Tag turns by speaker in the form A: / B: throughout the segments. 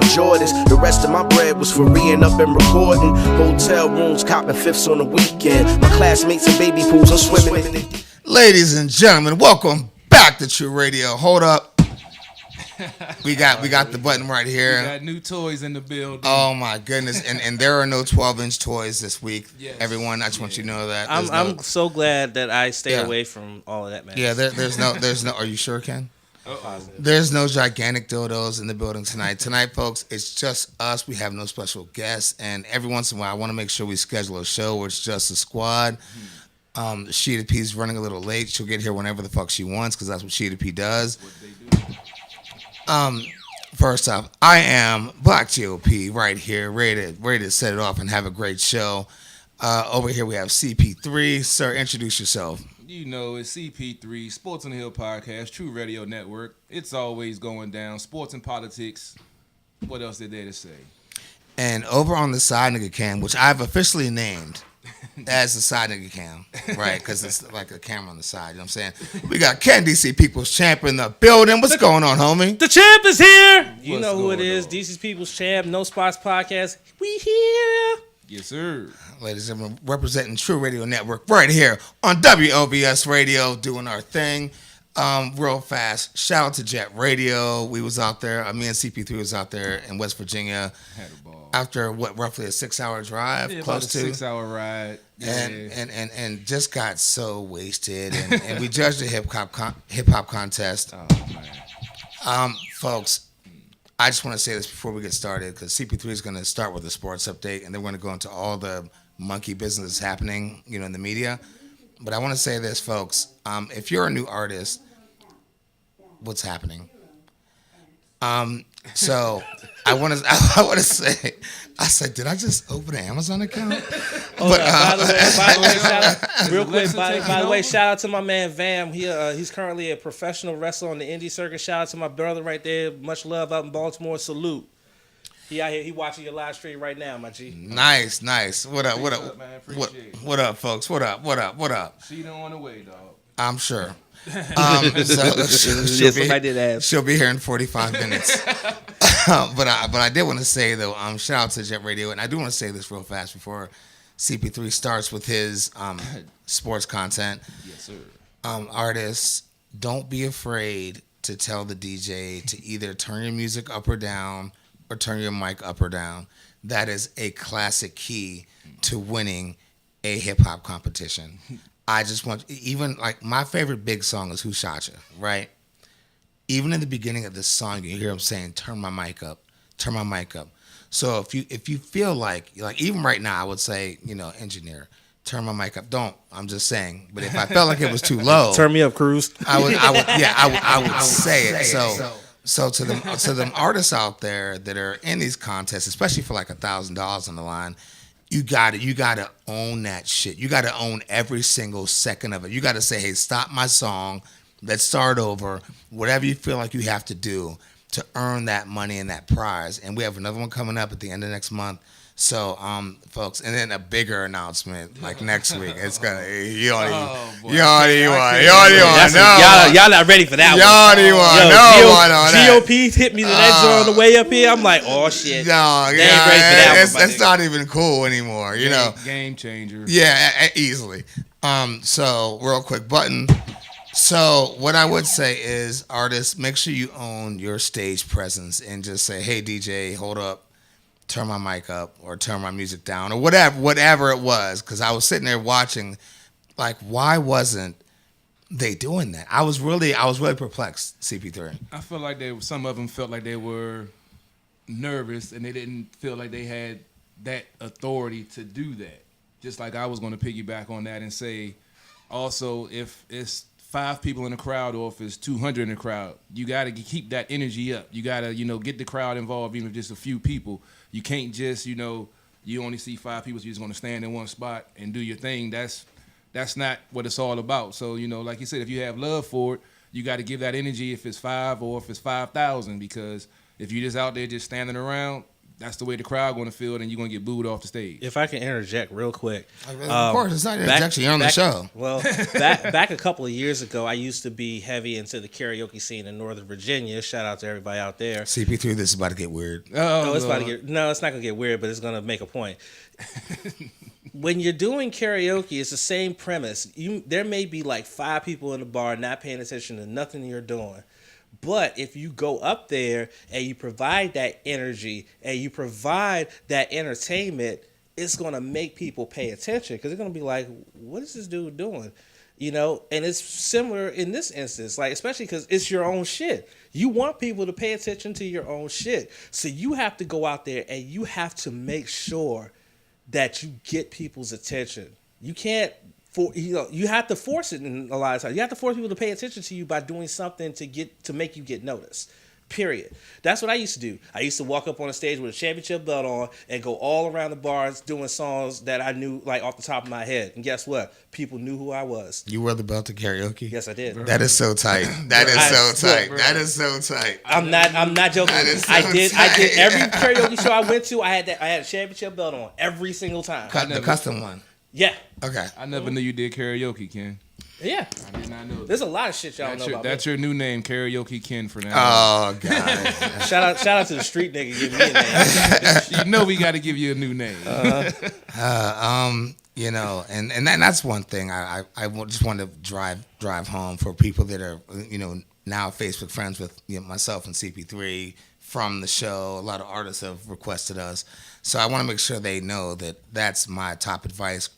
A: Jordans. The rest of my bread was for re-ing up and recording. Hotel rooms, copping fifths on the weekend. My classmates in baby pools, I'm swimming in it.
B: Ladies and gentlemen, welcome back to Tru Radio. Hold up. We got the button right here.
C: We got new toys in the building.
B: Oh my goodness. And there are no 12-inch toys this week.
C: Yes.
B: Everyone, I just want you to know that.
D: I'm so glad that I stayed away from all of that, man.
B: Yeah, there's no are you sure, Ken? There's no gigantic dildos in the building tonight. Tonight, folks, it's just us. We have no special guests, and every once in a while, I want to make sure we schedule a show where it's just a squad. Sheeta P's running a little late. She'll get here whenever the fuck she wants, because that's what Sheeta P does.
C: What they do.
B: First off, I am Black GOP right here, ready to set it off and have a great show. Over here we have CP3. Sir, introduce yourself.
C: You know, it's CP3, Sports on the Hill Podcast, Tru Radio Network. It's always going down. Sports and politics. What else is there to say?
B: And over on the side nigga cam, which I've officially named as the side nigga cam, right? Because it's like a camera on the side, you know what I'm saying? We got Ken DC People's Champ in the building. What's going on, homie?
D: The champ is here. You
C: What's
D: know who it
C: going
D: is.
C: on?
D: DC's People's Champ, No Spots Podcast. We here.
C: Yes, sir.
B: Ladies and gentlemen, representing Tru Radio Network right here on WLVS Radio, doing our thing. Real fast, shout out to Jet Radio. We was out there. Me and CP3 was out there in West Virginia.
C: Had a ball.
B: After roughly a 6-hour drive,
C: Yeah,
B: close
C: about a
B: to
C: 6-hour ride. Yeah.
B: and just got so wasted. And we judged the hip hop contest.
C: Oh, man.
B: Folks, I just want to say this before we get started, because CP3 is going to start with a sports update, and then we're going to go into all the monkey business that's happening, in the media. But I want to say this, folks. If you're a new artist, what's happening? So I want to say, I said, did I just open an Amazon account?
D: By the way, shout out, real quick. By the way, shout out to my man Vam. He's currently a professional wrestler on the indie circuit. Shout out to my brother right there. Much love out in Baltimore. Salute. He out here. He watching your live stream right now, my G.
B: Nice. What up?
C: Man,
B: What up, folks? What up?
C: She on the way, dog.
B: I'm sure.
D: Somebody did ask.
B: She'll be here in 45 minutes. But I did want to say, though, shout out to Jet Radio, and I do want to say this real fast before CP3 starts with his sports content.
C: Yes, sir.
B: Artists, don't be afraid to tell the DJ to either turn your music up or down or turn your mic up or down. That is a classic key to winning a hip-hop competition. I just want, even like my favorite big song is Who Shot Ya, right? Even in the beginning of this song, you hear him saying, turn my mic up. So if you feel like even right now, I would say, engineer, turn my mic up. Don't, I'm just saying. But if I felt like it was too low,
D: Turn me up, Cruz.
B: I would say it. So to them artists out there that are in these contests, especially for like $1,000 on the line, you gotta own that shit. You gotta own every single second of it. You gotta say, hey, stop my song. Let's start over. Whatever you feel like you have to do to earn that money and that prize. And we have another one coming up at the end of next month. So, folks, and then a bigger announcement like next week. It's gonna you already want
D: Y'all not ready for that GOP hit me the next one on the way up here. I'm like, oh shit.
B: No,
D: they ain't ready for that one.
B: It's not even cool anymore.
C: Game changer.
B: Yeah, easily. So real quick button. So what I would say is, artists, make sure you own your stage presence and just say, hey DJ, hold up. Turn my mic up or turn my music down or whatever it was, because I was sitting there watching, like, why wasn't they doing that? I was really perplexed. CP3.
C: I feel like some of them felt like they were nervous and they didn't feel like they had that authority to do that. Just like I was going to piggyback on that and say, also, if it's 5 people in the crowd or if it's 200 in the crowd, you got to keep that energy up. You got to, get the crowd involved, even if just a few people. You can't just, you only see 5 people, so you're just going to stand in one spot and do your thing. That's not what it's all about. So, like you said, if you have love for it, you got to give that energy if it's 5 or if it's 5,000, because if you're just out there just standing around, that's the way the crowd going to feel, then you're going to get booed off the stage.
D: If I can interject real quick.
B: Of course, it's not interjection. You're on the show.
D: Well, back a couple of years ago, I used to be heavy into the karaoke scene in Northern Virginia. Shout out to everybody out there.
B: CP3, this is about to get weird.
D: It's about to get. No, it's not going to get weird, but it's going to make a point. When you're doing karaoke, it's the same premise. There may be like 5 people in the bar not paying attention to nothing you're doing. But if you go up there and you provide that energy and you provide that entertainment, it's going to make people pay attention because they're going to be like, what is this dude doing? You know, and it's similar in this instance, like, especially because it's your own shit. You want people to pay attention to your own shit. So you have to go out there and you have to make sure that you get people's attention. You can't, you have to force it in a lot of times. You have to force people to pay attention to you by doing something to make you get noticed. Period. That's what I used to do. I used to walk up on a stage with a championship belt on and go all around the bars doing songs that I knew like off the top of my head. And guess what? People knew who I was.
B: You wore the belt to karaoke?
D: Yes, I did.
B: That is so tight. That is so tight.
D: I'm not joking. I did every karaoke show I went to. I had a championship belt on every single time.
B: The custom one.
D: Yeah.
B: Okay.
C: I never knew you did karaoke, Ken.
D: Yeah.
C: I did not know that.
D: There's a lot of shit y'all know about.
C: That's your new name, Karaoke Ken, for now.
B: Oh, God.
D: Shout out to the street nigga giving me a name.
C: You know we got to give you a new name.
B: You know, and that's one thing I just want to drive home for people that are, you know, now Facebook friends with myself and CP3 from the show. A lot of artists have requested us. So I want to make sure they know that that's my top advice,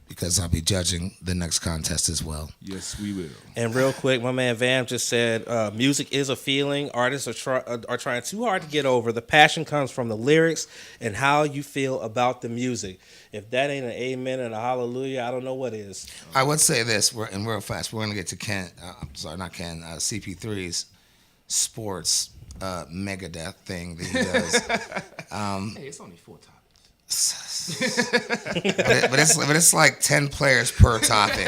B: because I'll be judging the next contest as well.
C: Yes, we will.
D: And real quick, my man Vam just said, music is a feeling. Artists are trying too hard to get over. The passion comes from the lyrics and how you feel about the music. If that ain't an amen and a hallelujah, I don't know what is.
B: I would say this, and real fast, we're going to get to CP3's sports Megadeth thing that he does.
C: Hey, it's only 4 topics.
B: but it's like 10 players per topic.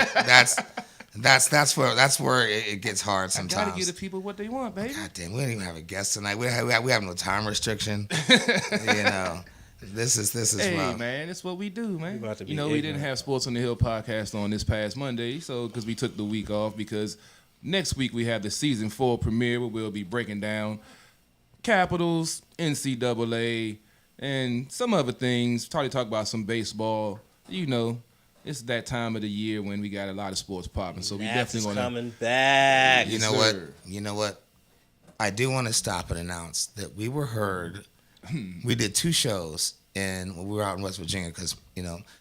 B: That's where it gets hard sometimes.
C: I gotta give the people what they want, baby.
B: God damn, we don't even have a guest tonight. We have no time restriction. You know, this is
C: hey
B: rough.
C: Man, it's what we do, man.
D: We
C: didn't have Sports on the Hill podcast on this past Monday, so because we took the week off, because next week we have the season 4 premiere where we'll be breaking down Capitals, NCAA, and some other things. Probably talk about some baseball. You know, it's that time of the year when we got a lot of sports popping. So we definitely going to
D: coming back.
B: You know what? I do want to stop and announce that we were heard. We did 2 shows, and we were out in West Virginia because,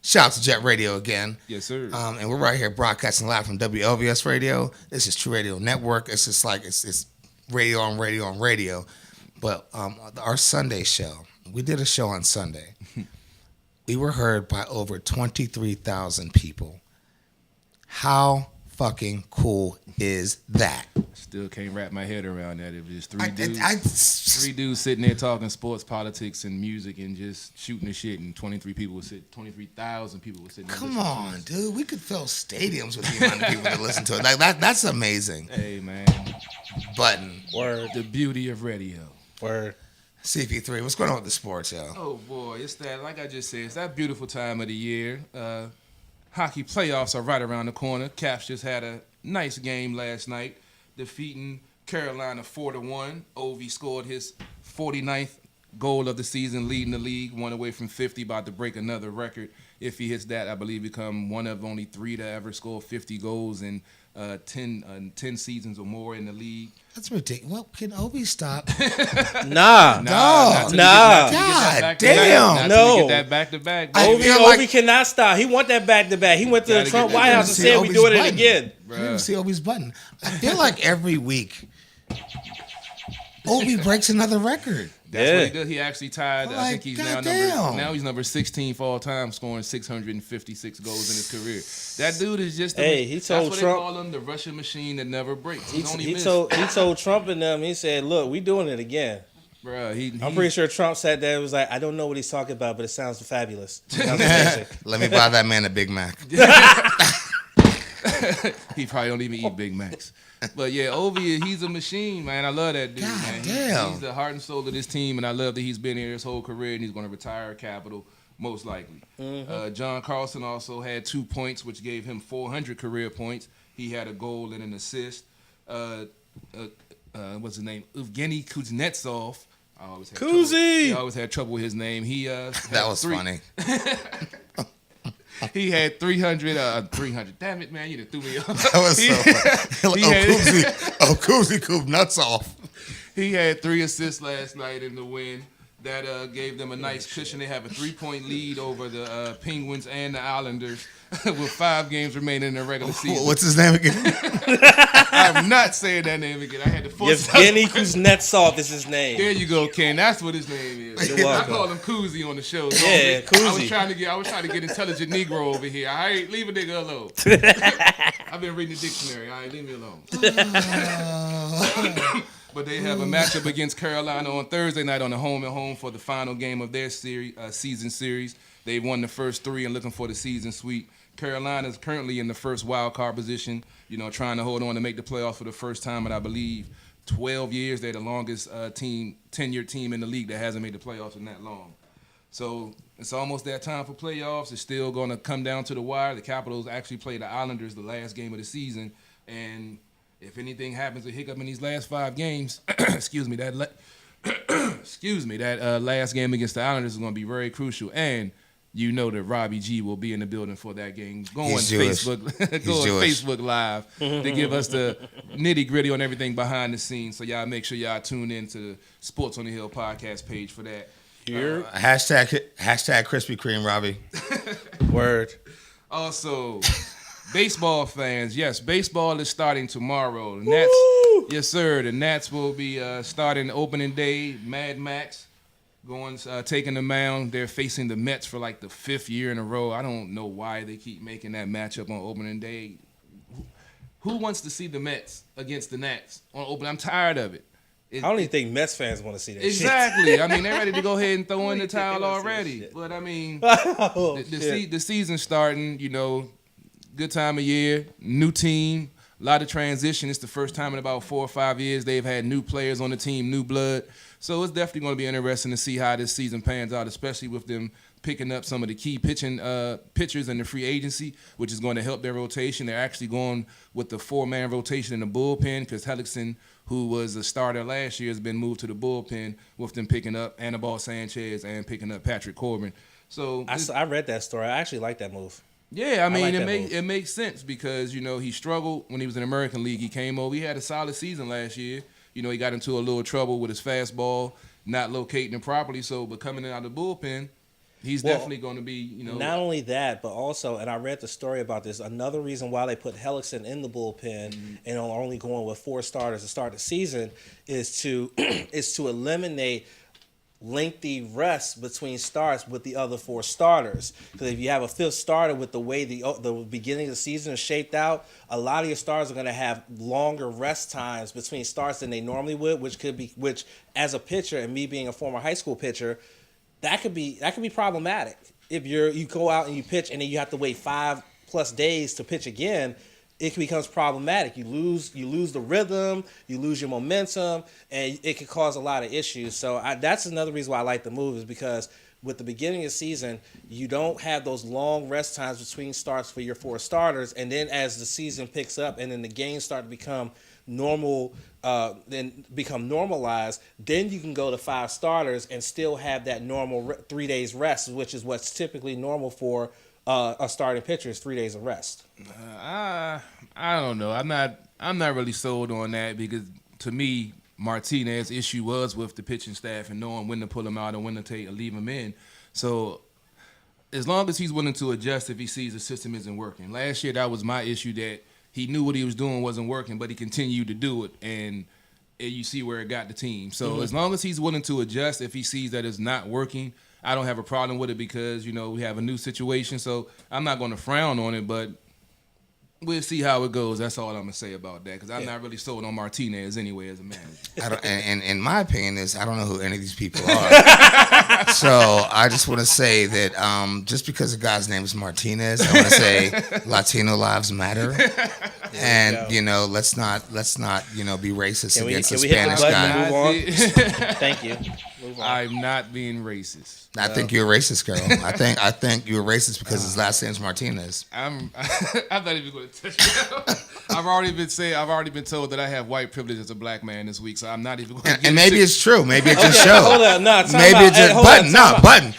B: shout out to Jet Radio again.
C: Yes, sir.
B: And we're right here broadcasting live from WLVS Radio. This is Tru Radio Network. It's just like it's radio on radio on radio. But our Sunday show, we did a show on Sunday. We were heard by over 23,000 people. How fucking cool is that?
C: Still can't wrap my head around that. It was just 3 dudes sitting there talking sports, politics, and music, and just shooting the shit. And 23,000 people were sitting.
B: Come on, dude. We could fill stadiums with the amount of people that listen to it. Like that's amazing.
C: Hey, man.
B: Button.
C: Word. The beauty of radio.
D: Word.
B: CP3, what's going on with the sports, yo?
C: Oh, boy. It's that, like I just said, it's that beautiful time of the year. Hockey playoffs are right around the corner. Caps just had a nice game last night, defeating Carolina 4-1. Ovi scored his 49th goal of the season, leading the league, one away from 50, about to break another record. If he hits that, I believe become one of only 3 to ever score 50 goals in 10 seasons or more in the league.
B: That's ridiculous. Well, can Obi stop?
D: Nah.
B: God damn.
D: No.
C: Get that back-to-back.
D: Obi cannot stop. He want that back-to-back. He went to the Trump White House and said we doing it again.
B: I didn't see Obi's button. I feel like every week Obi breaks another record.
C: That's what he did. He actually tied.
B: Like,
C: I think he's now he's number 16 all time, scoring 656 goals in his career. That dude is just.
D: He told
C: that's what
D: Trump.
C: They call him the Russian machine that never breaks.
D: He told Trump and them. He said, "Look, we doing it again."
C: Bruh,
D: I'm pretty sure Trump sat there and was like, "I don't know what he's talking about, but it sounds fabulous."
B: Let me buy that man a Big Mac.
C: He probably don't even eat Big Macs. But yeah, Ovi, he's a machine, man. I love that dude, man.
B: Damn.
C: He's the heart and soul of this team, and I love that he's been here his whole career, and he's going to retire at Capital, most likely. John Carlson also had 2 points, which gave him 400 career points. He had a goal and an assist. What's his name? Evgeny Kuznetsov. I always had trouble with his name. He
B: that was funny.
C: He had 300. Damn it, man! You done threw me off.
B: That was so funny. Kuzi Coop nuts off.
C: He had 3 assists last night in the win. That gave them a nice cushion. They have a 3-point lead over the Penguins and the Islanders with 5 games remaining in the regular season.
B: What's his name again?
C: I'm not saying that name again. I had to force it.
D: Yevgeny Kuznetsov is his name.
C: There you go, Ken. That's what his name is.
D: You're welcome.
C: I call him Koozie on the show.
D: Yeah, Koozie.
C: I was trying to get intelligent Negro over here. All right, leave a nigga alone. I've been reading the dictionary. All right, leave me alone. But they have a matchup against Carolina on Thursday night on the home and home for the final game of their season series. They've won the first 3 and looking for the season sweep. Carolina is currently in the first wild card position, trying to hold on to make the playoffs for the first time in, I believe, 12 years. They're the longest tenured team in the league that hasn't made the playoffs in that long. So it's almost that time for playoffs. It's still going to come down to the wire. The Capitals actually play the Islanders the last game of the season, and if anything happens, a hiccup in these last 5 games, that last game against the Islanders is going to be very crucial. And that Robbie G will be in the building for that game. Go on Facebook Live to give us the nitty gritty on everything behind the scenes. So y'all make sure y'all tune in to the Sports on the Hill podcast page for that.
D: Here.
B: Hashtag Krispy Kreme, Robbie.
D: Word.
C: Also, baseball fans, yes, baseball is starting tomorrow. The Nats, yes, sir. The Nats will be starting opening day. Mad Max taking the mound. They're facing the Mets for like the 5th year in a row. I don't know why they keep making that matchup on opening day. Who wants to see the Mets against the Nats on opening? I'm tired of it.
D: I don't even think Mets fans want to see that.
C: Exactly. I mean, they're ready to go ahead and throw in the towel already. But I mean, the season's starting. Good time of year, new team, a lot of transition. It's the first time in about 4 or 5 years they've had new players on the team, new blood. So it's definitely going to be interesting to see how this season pans out, especially with them picking up some of the key pitchers in the free agency, which is going to help their rotation. They're actually going with the 4-man rotation in the bullpen because Hellickson, who was a starter last year, has been moved to the bullpen with them picking up Anibal Sanchez and picking up Patrick Corbin. So
D: I read that story. I actually like that move.
C: Yeah, I mean, it makes sense because, he struggled when he was in the American League. He came over. He had a solid season last year. He got into a little trouble with his fastball, not locating it properly. But coming out of the bullpen, he's definitely going to be,
D: Not only that, but also, and I read the story about this, another reason why they put Hellickson in the bullpen and are only going with 4 starters to start the season is to eliminate lengthy rest between starts with the other 4 starters. Because if you have a 5th starter with the way the beginning of the season is shaped out, a lot of your starters are going to have longer rest times between starts than they normally would, which as a pitcher, and me being a former high school pitcher, that could be problematic. If you go out and you pitch and then you have to wait 5+ days to pitch again, it becomes problematic. You lose the rhythm, you lose your momentum, and it can cause a lot of issues. So that's another reason why I like the move, is because with the beginning of the season, you don't have those long rest times between starts for your 4 starters, and then as the season picks up and then the games start to become normal, then become normalized, then you can go to 5 starters and still have that normal 3 days rest, which is what's typically normal for a starting pitcher, is 3 days of rest.
C: I don't know. I'm not really sold on that because to me, Martinez's issue was with the pitching staff and knowing when to pull him out and when to leave him in. So as long as he's willing to adjust if he sees the system isn't working. Last year, that was my issue, that he knew what he was doing wasn't working, but he continued to do it, and you see where it got the team. So as long as he's willing to adjust if he sees that it's not working, I don't have a problem with it because, we have a new situation. So I'm not going to frown on it, but We'll see how it goes. That's all I'm gonna say about that because I'm not really sold on Martinez anyway as a manager.
B: And my opinion is I don't know who any of these people are. So I just want to say that just because the guy's name is Martinez, I want to say Latino lives matter. And let's not be racist against the Spanish guy.
D: Move on. Thank you. Move on.
C: I'm not being racist.
B: I think you're a racist, girl. I think you're a racist because his last name's Martinez.
C: I'm not even going to touch that. I've already been told that I have white privilege as a black man this week, so I'm not even going to.
B: And maybe it's true. Maybe it just shows.
D: Hold on, no,
B: maybe it's just button.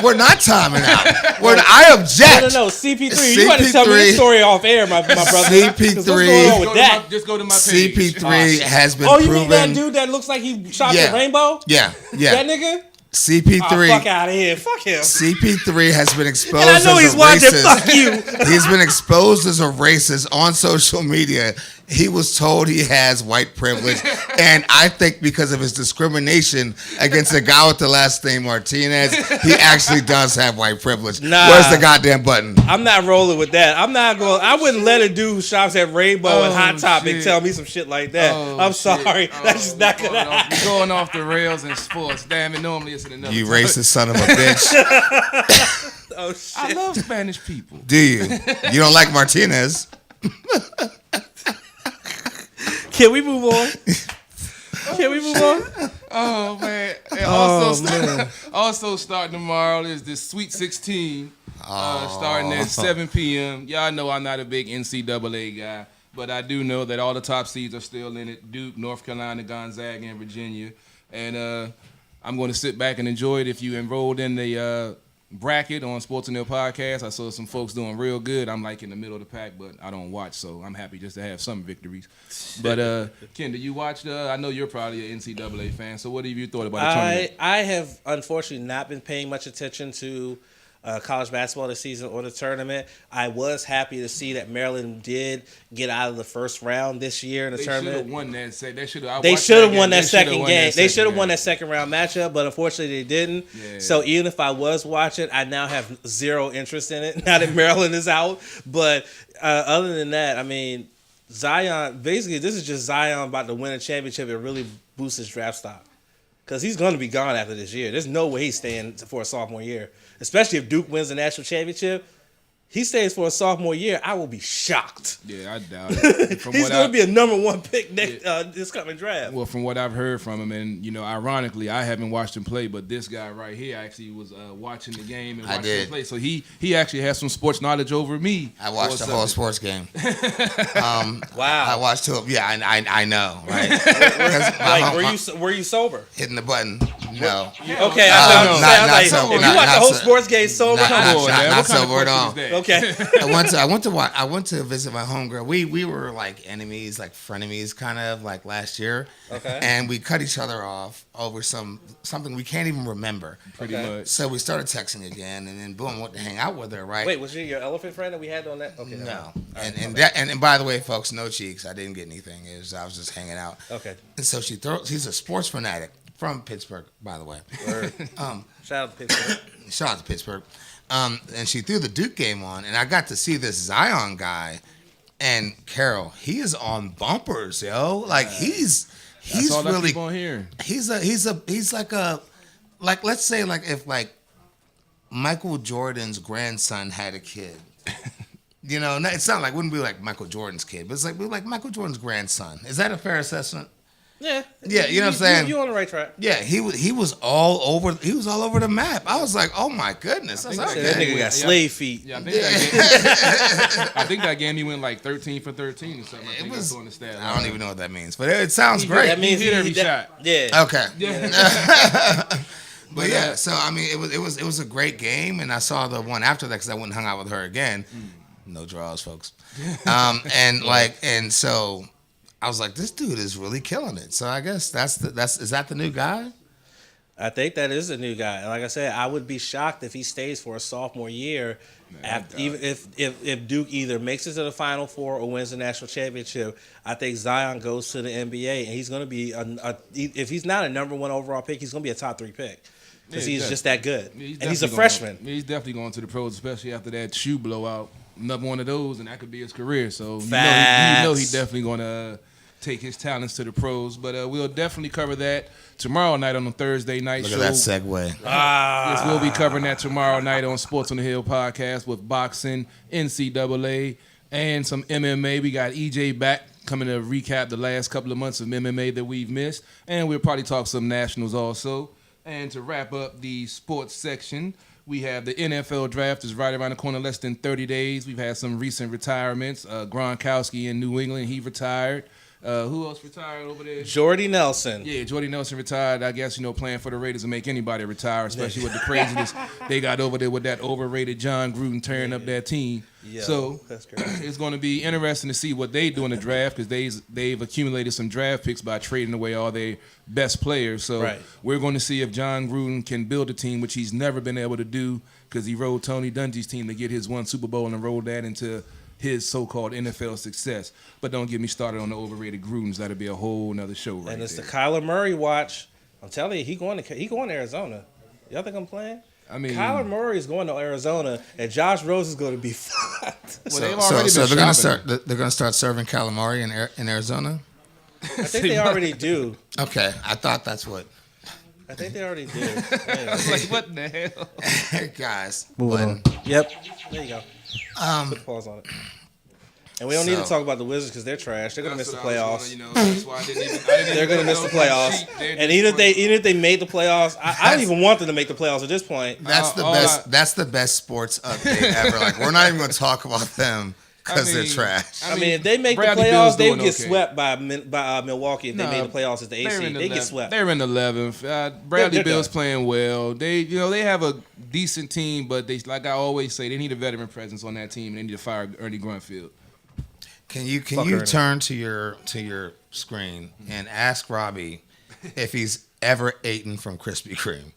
B: We're not timing out. I object.
D: No. CP3. You got to tell me this story off air, my brother.
B: CP3.
C: Just go to my page.
B: CP3 has been proven.
D: Oh, you mean that dude that looks like he shot the rainbow?
B: Yeah.
D: That nigga.
B: CP3.
D: Fuck out of here. Fuck him.
B: CP3 has been exposed
D: and I know
B: as
D: he's
B: a
D: watching.
B: racist.
D: Fuck you.
B: He's been exposed as a racist on social media. He was told he has white privilege. And I think because of his discrimination against the guy with the last name Martinez, he actually does have white privilege.
D: Nah.
B: Where's the goddamn button?
D: I'm not rolling with that. I wouldn't let a dude who shops at Rainbow and Hot Topic tell me some shit like that. I'm sorry. That's just not gonna happen.
C: You're going off the rails in sports. Damn it, normally it's in another
B: You
C: time.
B: racist son of a bitch.
D: Oh shit.
C: I love Spanish people.
B: Do you? You don't like Martinez?
D: Can we move on?
C: Oh man! And also starting tomorrow is the Sweet 16. Starting at 7 p.m. Y'all know I'm not a big NCAA guy, but I do know that all the top seeds are still in it: Duke, North Carolina, Gonzaga, and Virginia. And I'm going to sit back and enjoy it. If you enrolled in the bracket on Sports and Hill Podcast, I saw some folks doing real good. I'm like in the middle of the pack, but I don't watch, so I'm happy just to have some victories. But Ken, do you watch I know you're probably an NCAA fan, so what have you thought about the tournament?
D: I have unfortunately not been paying much attention to college basketball this season or the tournament. I was happy to see that Maryland did get out of the first round this year in the tournament.
C: They should have won that.
D: They should have won that second game. They should have won that second round matchup, but unfortunately they didn't. Yeah. So even if I was watching, I now have zero interest in it now that Maryland is out. But other than that, I mean, Zion, basically this is just Zion about to win a championship and really boost his draft stock. Because he's going to be gone after this year. There's no way he's staying for a sophomore year. Especially if Duke wins the national championship. He stays for a sophomore year, I will be shocked.
C: Yeah, I doubt it.
D: He's going to be a number one pick next this coming draft.
C: Well, from what I've heard from him, and ironically, I haven't watched him play, but this guy right here actually was watching the game and watching him play. So he actually has some sports knowledge over me.
B: I watched the whole sports game.
D: Wow.
B: I watched two. Yeah, I know, right?
D: Were you sober?
B: Hitting the button. No.
D: Okay, I was like, if you watch the whole sports game sober,
B: not sober at all.
D: Okay.
B: I went to visit my homegirl. We were like enemies, like frenemies, kind of like last year.
D: Okay.
B: And we cut each other off over something we can't even remember.
C: Pretty much.
B: So we started texting again, and then boom, went to hang out with her. Right.
D: Wait, was she your elephant friend that we had on that? Okay.
B: No. And by the way, folks, no cheeks. I didn't get anything. I was just hanging out.
D: Okay.
B: And so she's a sports fanatic from Pittsburgh, by the way.
D: Shout out to Pittsburgh.
B: Shout out to Pittsburgh. And she threw the Duke game on, and I got to see this Zion guy. And Carol, he is on bumpers, yo. Like he's
C: all
B: really
C: I keep on hearing.
B: He's like let's say like if like Michael Jordan's grandson had a kid. It's not like wouldn't be like Michael Jordan's kid, but it's like Michael Jordan's grandson. Is that a fair assessment?
D: Yeah,
B: you know what I'm saying.
D: You're on the right track.
B: Yeah, he was all over. He was all over the map. I was like, oh my goodness,
D: that nigga got slave feet.
C: Yeah, I think that game he went like 13 for 13 or something. I
B: don't even know what that means, but it sounds great.
D: That means
C: he hit every shot.
D: Yeah.
B: Okay.
C: Yeah.
B: But yeah, so I mean, it was a great game, and I saw the one after that because I went and hung out with her again. No draws, folks. And so I was like, this dude is really killing it. So I guess is that the new guy?
D: I think that is a new guy. Like I said, I would be shocked if he stays for a sophomore year. Even if Duke either makes it to the Final Four or wins the national championship, I think Zion goes to the NBA, and he's going to be if he's not a number one overall pick, he's going to be a top 3 pick. Because he's just that good. And he's a freshman.
C: He's definitely going to the pros, especially after that shoe blowout another one of those, and that could be his career. So you know he's definitely going to take his talents to the pros. But we'll definitely cover that tomorrow night on the Thursday night show.
B: Look at that segue.
C: Yes, we'll be covering that tomorrow night on Sports on the Hill podcast with boxing, NCAA, and some MMA. We got EJ back coming to recap the last couple of months of MMA that we've missed. And we'll probably talk some nationals also. And to wrap up the sports section, we have the NFL draft is right around the corner, less than 30 days. We've had some recent retirements. Gronkowski in New England, he retired. Who else retired over there?
D: Jordy Nelson.
C: Yeah, Jordy Nelson retired. I guess, playing for the Raiders will make anybody retire, especially with the craziness they got over there with that overrated John Gruden tearing up their team.
D: Yeah,
C: so
D: that's crazy.
C: It's going to be interesting to see what they do in the draft because they've accumulated some draft picks by trading away all their best players. So we're going to see if John Gruden can build a team, which he's never been able to do because he rode Tony Dungy's team to get his one Super Bowl and rolled that into his so-called NFL success. But don't get me started on the overrated Grudens. That'll be a whole nother show right there.
D: And it's the Kyler Murray watch. I'm telling you, he going to Arizona. Y'all think I'm playing?
C: I mean,
D: Kyler Murray is going to Arizona, and Josh Rose is going to be fucked.
C: Well, they've already
B: so
C: been
B: they're going to start serving calamari in Arizona?
D: I think they already do.
B: Okay, I thought that's what.
D: I think they already do.
C: Like, what the hell?
B: Guys.
D: Yep. There you go. Put pause on it. And we don't need to talk about the Wizards because they're trash. They're going to miss the playoffs.
C: That's why I didn't
D: They're going to miss the playoffs. And even if they made the playoffs, I don't even want them to make the playoffs at this point.
B: That's the best. That's the best sports update ever. Like, we're not even going to talk about them because they're trash.
D: I mean, if they make the playoffs, they would get swept by Milwaukee. If they made the playoffs as the AC, they get swept.
C: They're in 11th. Bradley Beal's playing well. They have a decent team, but they, like I always say, they need a veteran presence on that team. And they need to fire Ernie Grunfeld.
B: Can you turn to your screen and ask Robbie if he's ever eaten from Krispy Kreme?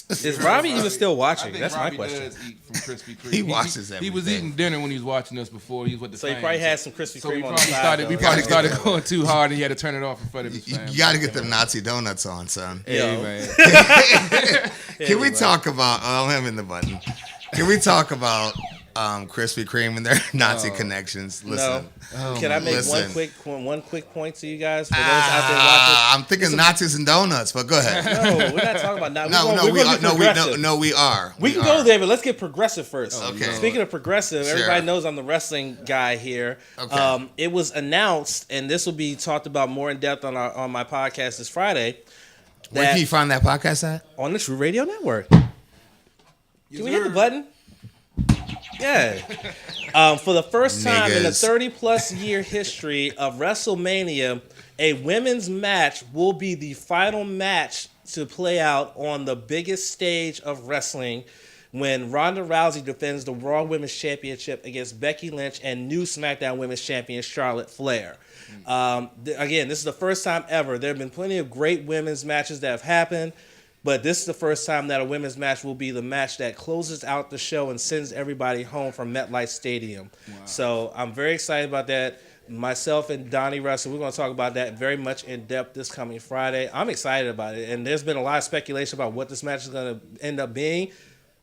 D: Is Robbie even still watching? That's
C: Robbie
D: my question.
C: Does eat from Krispy Kreme.
B: He watches everything.
C: He was eating dinner when he was watching us before. He was with the
D: So he probably had some Krispy Kreme on the side.
C: We probably started going too hard, and he had to turn it off in front of his family.
B: You got to get them Nazi donuts on, son.
C: Yeah, man.
B: Can we talk about? Oh, I'm in the button. Can we talk about Krispy Kreme and their Nazi connections? Listen.
D: Can I make one quick point to you guys for those out there watching?
B: I'm thinking Nazis and donuts, but go ahead.
D: No, we're not talking about Nazis.
B: We are.
D: We can go there, but let's get progressive first.
B: Okay.
D: Speaking of progressive, everybody knows I'm the wrestling guy here.
B: Okay.
D: It was announced, and this will be talked about more in depth on my podcast this Friday.
B: Where can you find that podcast at?
D: On the Tru Radio Network. Can we hit the button? Yeah. For the first time in the 30-plus year history of WrestleMania, a women's match will be the final match to play out on the biggest stage of wrestling when Ronda Rousey defends the Raw Women's Championship against Becky Lynch and new SmackDown Women's Champion Charlotte Flair. Again, this is the first time ever. There have been plenty of great women's matches that have happened, but this is the first time that a women's match will be the match that closes out the show and sends everybody home from MetLife Stadium. Wow. So I'm very excited about that. Myself and Donnie Russell, we're going to talk about that very much in depth this coming Friday. I'm excited about it, and there's been a lot of speculation about what this match is going to end up being.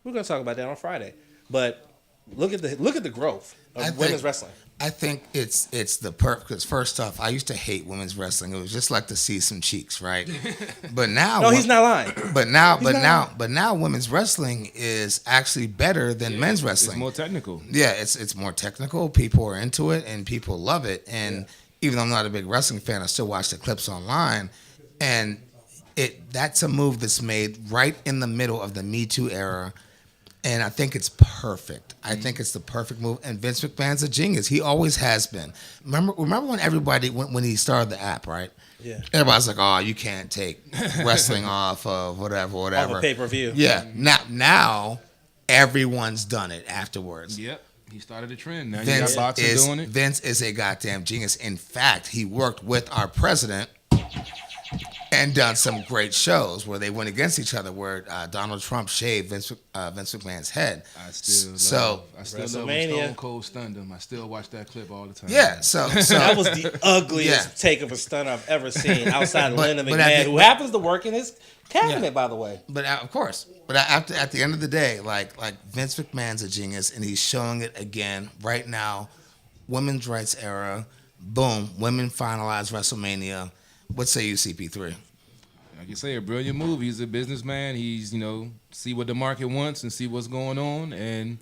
D: We're going to talk about that on Friday. But look at the growth of women's wrestling.
B: I think it's the perfect. Because first off, I used to hate women's wrestling. It was just like to see some cheeks, right? But now,
D: no, he's not lying.
B: But now, women's wrestling is actually better than men's wrestling.
C: It's more technical.
B: Yeah, it's more technical. People are into it, and people love it. And even though I'm not a big wrestling fan, I still watch the clips online. And that's a move that's made right in the middle of the Me Too era. And I think it's perfect. I think it's the perfect move. And Vince McMahon's a genius. He always has been. Remember when everybody when he started the app, right?
D: Yeah.
B: Everybody's like, "Oh, you can't take wrestling off of whatever."
D: Off of pay-per-view.
B: Yeah. Now everyone's done it afterwards.
C: Yep. He started a trend. Now you got boxing doing it.
B: Vince is a goddamn genius. In fact, he worked with our president and done some great shows where they went against each other, where Donald Trump shaved Vince McMahon's head.
C: I still love when Stone Cold stunned him. I still watch that clip all the time.
B: Yeah, so
D: that was the ugliest take of a stunt I've ever seen outside of Linda McMahon, who happens to work in his cabinet, by the way.
B: But of course, but at the end of the day, like Vince McMahon's a genius, and he's showing it again right now. Women's rights era, boom, women finalize WrestleMania. What say you, CP3?
C: Like you say, a brilliant move. He's a businessman. He's, see what the market wants and see what's going on, and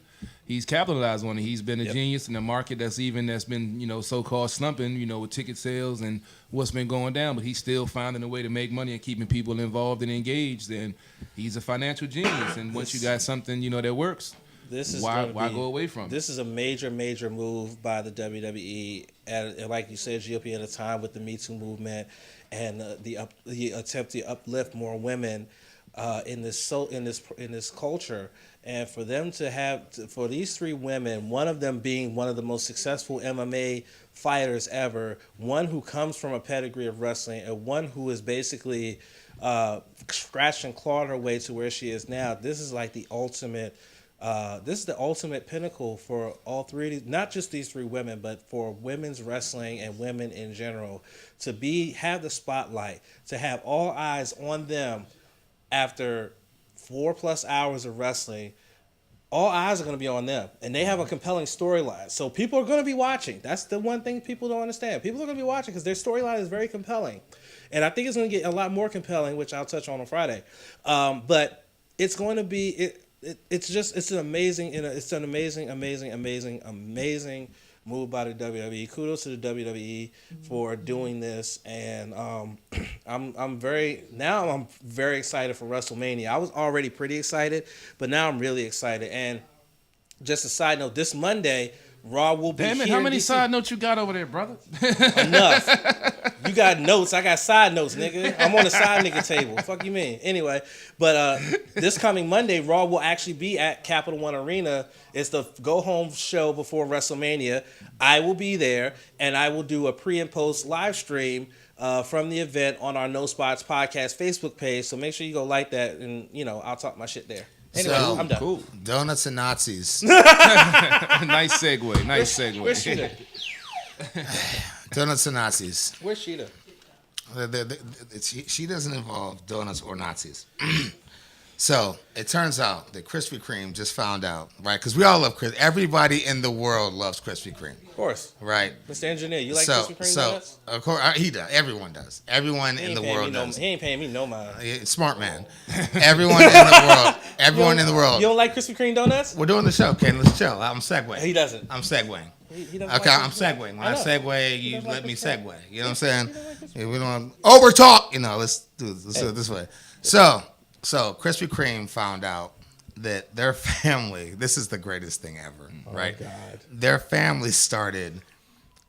C: he's capitalized on it. He's been a genius in a market that's been, so-called slumping, with ticket sales and what's been going down, but he's still finding a way to make money and keeping people involved and engaged, and he's a financial genius. And once you got something, that works, why go away from it?
D: This is a major, major move by the WWE, and like you said, GOP at a time with the Me Too movement and the attempt to uplift more women in this culture, and for them for these three women, one of them being one of the most successful MMA fighters ever, one who comes from a pedigree of wrestling, and one who is basically scratched and clawed her way to where she is now. This is like the ultimate. This is the ultimate pinnacle for all three, not just these three women, but for women's wrestling and women in general, to have the spotlight, to have all eyes on them after 4+ hours of wrestling. All eyes are going to be on them, and they have a compelling storyline. So people are going to be watching. That's the one thing people don't understand. People are going to be watching because their storyline is very compelling, and I think it's going to get a lot more compelling, which I'll touch on Friday. But it's going to be it's an amazing move by the WWE. Kudos to the WWE for doing this, and I'm very excited for WrestleMania. I was already pretty excited, but now I'm really excited. And just a side note, this Monday, Raw will be
C: Damn it,
D: here
C: how many
D: in DC.
C: side notes you got over there, brother?
D: Enough. You got notes. I got side notes, nigga. I'm on the side nigga table. Fuck you mean? Anyway, but this coming Monday, Raw will actually be at Capital One Arena. It's the go-home show before WrestleMania. I will be there, and I will do a pre- and post live stream from the event on our No Spots Podcast Facebook page. So make sure you go like that, and, I'll talk my shit there. Anyway, I'm done.
C: Cool.
B: Donuts and Nazis.
C: Nice segue.
D: Where's Sheeta?
B: Donuts and Nazis.
D: Where's Sheeta?
B: She doesn't involve donuts or Nazis. So it turns out that Krispy Kreme just found out, right? Because we all love Krispy. Everybody in the world loves Krispy Kreme.
D: Of course.
B: Right.
D: Mr. Engineer, you like Krispy Kreme donuts?
B: Of course, he does. Everyone does. Everyone in the world does.
D: He ain't paying me no mind.
B: Smart man. Everyone in the world. Everyone in the world.
D: You don't like Krispy Kreme donuts?
B: We're doing the show, Ken. Let's chill. I'm segueing.
D: He doesn't.
B: I'm segueing.
D: He doesn't
B: Okay,
D: like
B: I'm segueing. When I segue, you let me segue. You know what I'm saying?
D: Like
B: We don't over talk. Let's do it this way. So Krispy Kreme found out that their family, this is the greatest thing ever, right?
D: Oh, God.
B: Their family started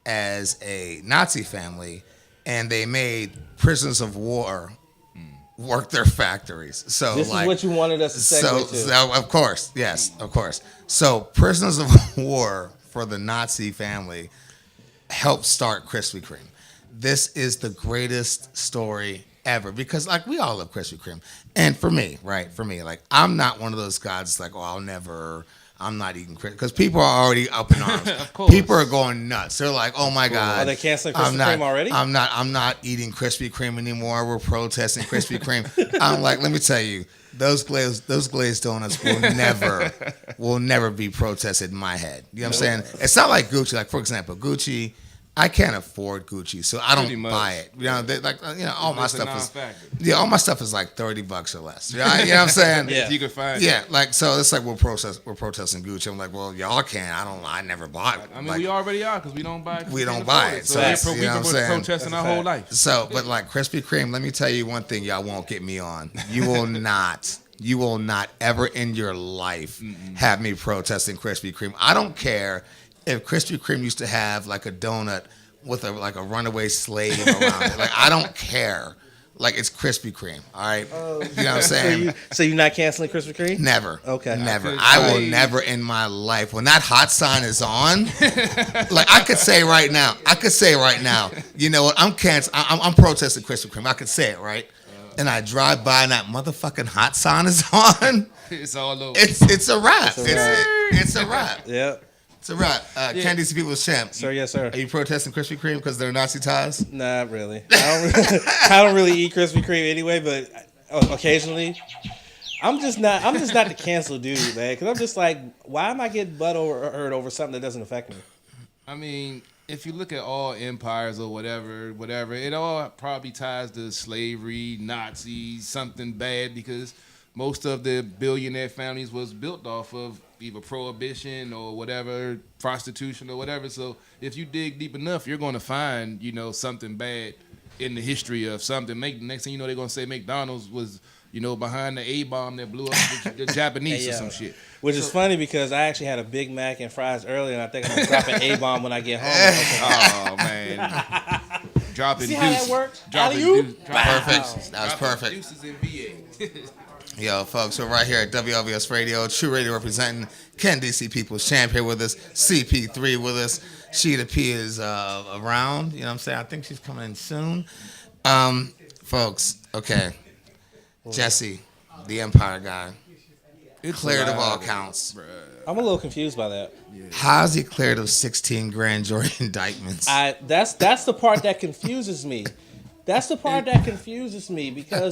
B: as a Nazi family, and they made prisoners of war work their factories. So
D: this is what you wanted us to segue to.
B: So, of course, yes, of course. So prisoners of war for the Nazi family helped start Krispy Kreme. This is the greatest story ever, because we all love Krispy Kreme. And for me, I'm not one of those guys I'm not eating Krispy, because people are already up in arms.
C: Of course.
B: People are going nuts. They're like, oh my God.
D: Are they canceling Krispy Kreme already?
B: I'm not eating Krispy Kreme anymore. We're protesting Krispy Kreme. I'm like, let me tell you, those glazed donuts will never be protested in my head. You know what I'm saying? It's not like Gucci. Like, for example, Gucci, I can't afford Gucci, so I don't buy it. All my stuff is all my stuff is like $30 or less. You know what I'm saying?
C: Yeah, you can find.
B: Yeah, so it's like we're protesting Gucci. I'm like, well, y'all can. I never bought it.
C: I mean, we already are, because we don't buy it.
B: We don't buy it.
C: So we've been protesting our whole life.
B: So, but like Krispy Kreme, let me tell you one thing y'all won't get me on. You will not ever in your life have me protesting Krispy Kreme. I don't care if Krispy Kreme used to have like a donut with a runaway slave around it. Like, I don't care like it's Krispy Kreme. All right, you know what I'm saying?
D: So you're not canceling Krispy Kreme?
B: Never.
D: Okay.
B: Never. I will never in my life. When that hot sign is on, like I could say right now. You know what? I'm protesting Krispy Kreme. I could say it right. And I drive by and that motherfucking hot sign is on.
C: It's all over.
B: It's a wrap. It's a wrap.
D: Yeah.
B: It's a wrap. Candy People's champ.
D: Sir, yes, sir.
B: Are you protesting Krispy Kreme because they're Nazi ties?
D: Not really. I don't really eat Krispy Kreme anyway, but occasionally. I'm just not the cancel dude, man. Because I'm just like, why am I getting butt hurt over something that doesn't affect me?
C: I mean, if you look at all empires or whatever, it all probably ties to slavery, Nazis, something bad, because most of the billionaire families was built off of either prohibition or whatever, prostitution or whatever. So if you dig deep enough, you're going to find, something bad in the history of something. Next thing you know, they're going to say McDonald's was, behind the A-bomb that blew up the Japanese or some shit.
D: Which is funny because I actually had a Big Mac and fries earlier, and I think I'm going to drop an A-bomb when I get home.
C: Oh, man. Dropping
D: See
C: deuces.
D: how that works?
C: Perfect.
B: That was perfect.
C: Deuces in VA.
B: Yo, folks, we're right here at WLVS Radio, Tru Radio representing Ken DC People's Champ here with us, CP3 with us. Sheeta P is around, you know what I'm saying? I think she's coming in soon. Folks, okay. Jesse, the Empire guy, cleared of all counts.
D: I'm a little confused by that.
B: Yeah. How's he cleared of 16 grand jury indictments?
D: That's the part that confuses me. Because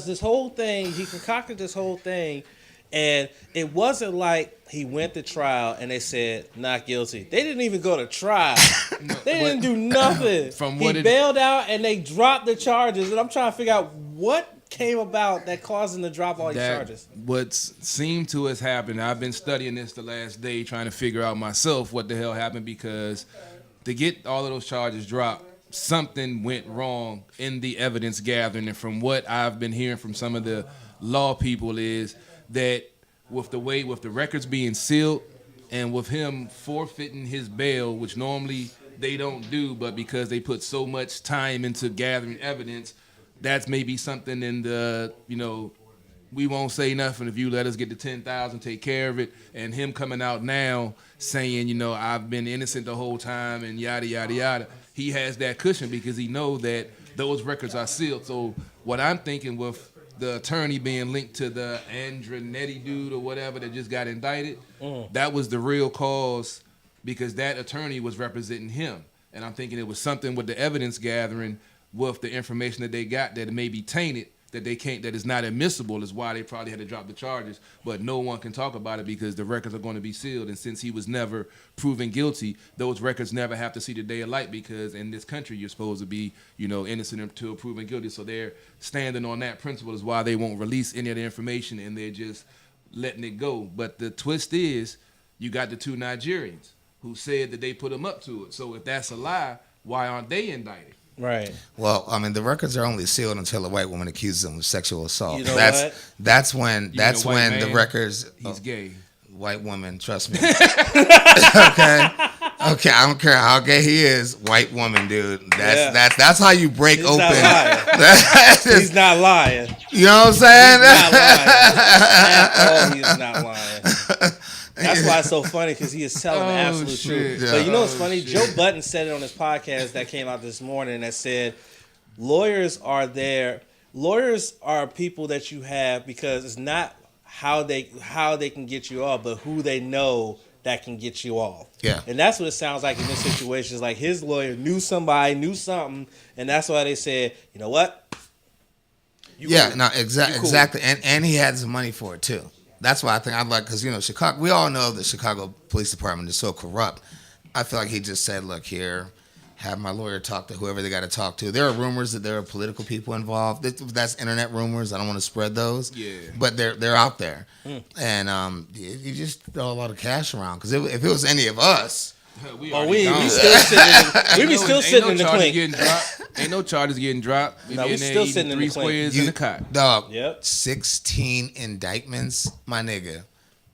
D: this whole thing, he concocted this whole thing, and it wasn't like he went to trial and they said not guilty. They didn't even go to trial. They didn't do nothing. He bailed out and they dropped the charges, and I'm trying to figure out what came about that caused him to drop all these charges.
C: What seemed to have happened, I've been studying this the last day, trying to figure out myself what the hell happened, because to get all of those charges dropped, something went wrong in the evidence gathering. And from what I've been hearing from some of the law people is that with the records being sealed and with him forfeiting his bail, which normally they don't do, but because they put so much time into gathering evidence, that's maybe something in the, we won't say nothing if you let us get the 10,000, take care of it. And him coming out now saying, I've been innocent the whole time and yada, yada, yada. He has that cushion because he knows that those records are sealed. So what I'm thinking with the attorney being linked to the Andrenetti dude or whatever that just got indicted, that was the real cause, because that attorney was representing him. And I'm thinking it was something with the evidence gathering with the information that they got that it may be tainted, that they can't, that is not admissible, is why they probably had to drop the charges. But no one can talk about it because the records are going to be sealed. And since he was never proven guilty, those records never have to see the day of light, because in this country you're supposed to be, innocent until proven guilty. So they're standing on that principle, is why they won't release any of the information and they're just letting it go. But the twist is, you got the two Nigerians who said that they put them up to it. So if that's a lie, why aren't they indicted?
D: Right.
B: Well, I mean, the records are only sealed until a white woman accuses them of sexual assault.
D: You know
B: that's when the records.
C: He's gay.
B: White woman, trust me. Okay, I don't care how gay he is. White woman, dude. That's how you break open.
D: He's not lying.
B: You know what I'm saying?
D: He's not lying. That's why it's so funny, because he is telling the absolute truth.
B: Yeah.
D: But you know what's funny? Joe Budden said it on his podcast that came out this morning that said lawyers are there. Lawyers are people that you have because it's not how they can get you off, but who they know that can get you off.
B: Yeah.
D: And that's what it sounds like in this situation. It's like his lawyer knew something, and that's why they said, you know what?
B: Exactly. And he had some money for it too. That's why I think I'd like, because, Chicago, we all know the Chicago Police Department is so corrupt. I feel like he just said, look here, have my lawyer talk to whoever they got to talk to. There are rumors that there are political people involved. That's internet rumors. I don't want to spread those. Yeah. But they're out there. And you just throw a lot of cash around. Because if it was any of us,
D: we still sitting in the clink.
C: Ain't no charges getting dropped.
D: We still sitting in the clink.
C: Squares in the cot.
B: Dog, 16 indictments, my nigga.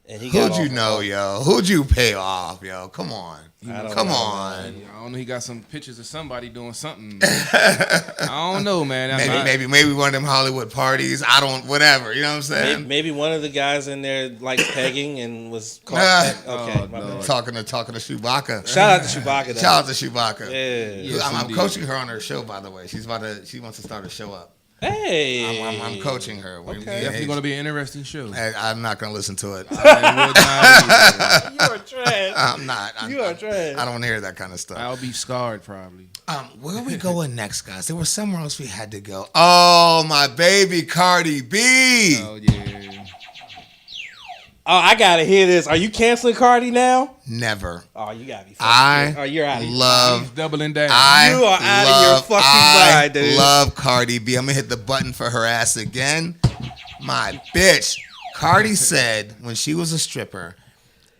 D: And he
B: Who'd you know, yo? Who'd you pay off, yo? Come on. Come on.
C: I don't know. He got some pictures of somebody doing something. I don't know, man.
B: Maybe one of them Hollywood parties. I don't, whatever. You know what I'm saying?
D: Maybe one of the guys in there likes pegging and was caught. Okay,
B: no. Talking to Chewbacca.
D: Shout out to Chewbacca. Though.
B: Shout out to Chewbacca.
D: Yeah.
B: I'm coaching her on her show, by the way. She wants to start a show up.
D: Hey,
B: I'm coaching her.
C: Okay. Definitely going to be an interesting show.
B: I'm not going to listen to it.
D: You are trash.
B: I'm not.
D: You are trash.
B: I don't want to hear that kind of stuff.
C: I'll be scarred probably.
B: Where are we going next, guys? There was somewhere else we had to go. Oh, my baby Cardi B.
C: Oh yeah.
D: Oh, I gotta hear this. Are you canceling Cardi now?
B: Never.
D: Oh, you gotta be.
B: You're
D: out of here.
C: He's doubling down.
D: You are out of your fucking mind, dude.
B: I love Cardi B. I'm gonna hit the button for her ass again. My bitch. Cardi said when she was a stripper,